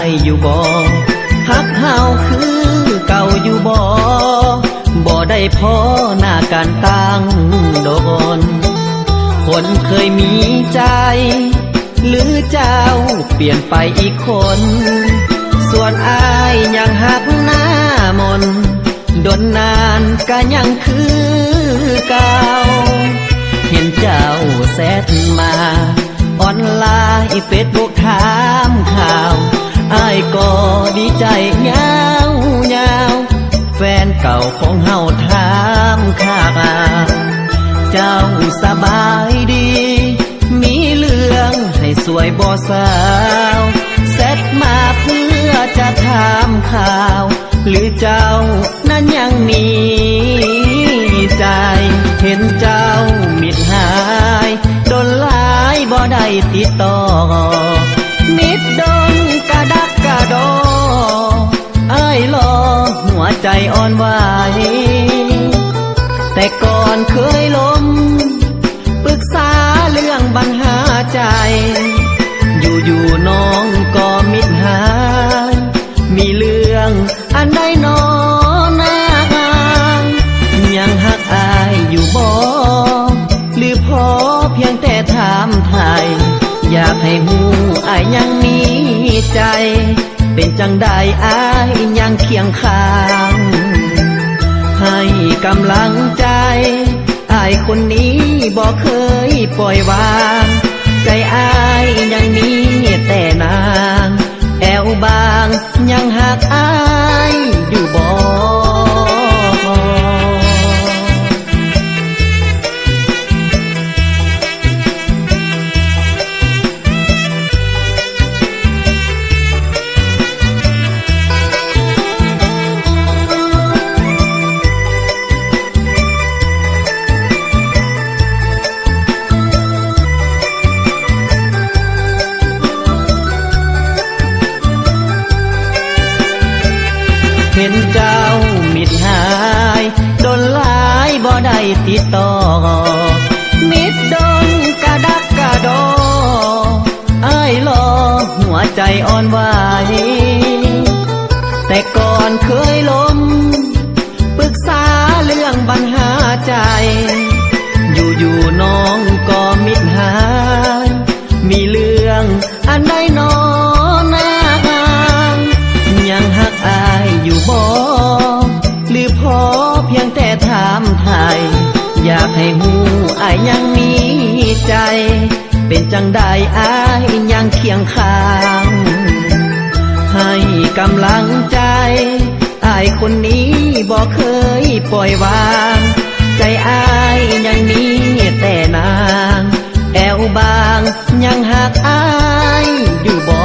ายอยู่บ่ฮักเฮาคือเก่าอยู่บ่ได้พอหน้าการตั้งโดนคนเคยมีใจหรือเจ้าเปลี่ยนไปอีกคนส่วนอายยังหักหน้ามนดนนานก็ยังคือเก่าเห็นเจ้าแซดมาออนไลน์เฟซบุ๊กถามข่าวอายก็ดีใจเงาแฟนเก่าของเฮาถามข่าวเจ้าสบายดีมีเรื่องให้สวยบ่สาวเซตมาเพื่อจะถามข่าวหรือเจ้านั้นยังมีใจเห็นเจ้ามิดหายโดนหลายบ่ได้ติดต่อมิดดนกระดักกระดออ้ายรอหัวใจอ่อนไหวแต่ก่อนเคยล้มปรึกษาเรื่องปัญหาใจอยู่น้องก็มิดหายมีเรื่องอันใดน้อนางยังหักอายอยู่บ่หรือพอเพียงแต่ถามไทยอยากให้หูอายยังมีใจเป็นจังใดอายยังเคียงข้างให้กำลังใจอายคนนี้บ่เคยปล่อยวางใจอายยังมีแต่นางแอวบางยังหักอายอยู่บ่เห็นเจ้ามิดหายโดนหลายบ่ได้ติดต่อมิดดนกระดักกระดออ้ายรอหัวใจอ่อนไหวแต่ก่อนเคยล้มปรึกษาเรื่องปัญหาใจอยู่น้องก็มิดหายมีเรื่องอันใดน้อนางยังหักอายอยู่บ่หรือพอเพียงแต่ถามไทยอยากให้หูอายยังมีใจเป็นจังใดอายยังเคียงข้างให้กำลังใจอายคนนี้บ่เคยปล่อยวางใจอายยังมีแต่นางแอวบางยังหักอายอยู่บ่